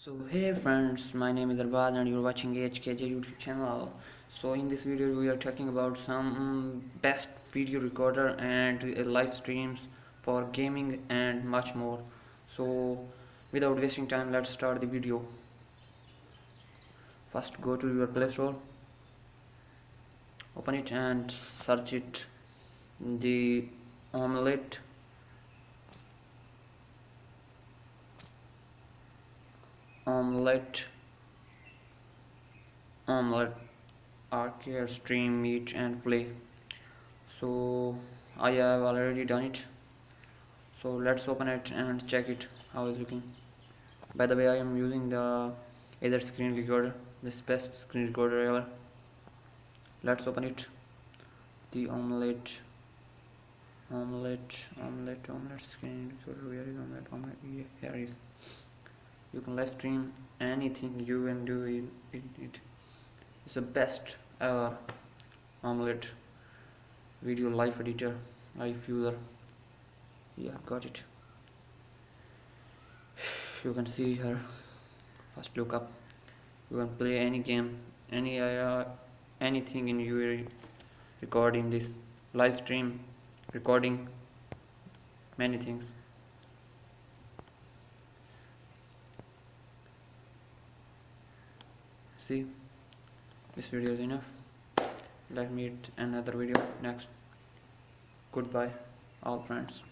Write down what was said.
So hey friends, my name is Arbaz and you're watching HKJ YouTube channel. So in this video we are talking about some best video recorder and live streams for gaming and much more. So without wasting time, let's start the video. First go to your Play Store, open it and search it, the omelette omelette omelette arcade stream meet and play. So I have already done it, so let's open it and check it how it's looking. By the way, I am using the either screen recorder, this best screen recorder ever. Let's open it, the omelette screen recorder. Where is omelette? Yeah, there is. You can live stream anything you can do in it. It's the best ever omelette video live editor, live viewer. Yeah, got it. You can see here, first look up, you can play any game, anything in your recording, this live stream recording many things. See, this video is enough. Let's meet another video next. Goodbye all friends.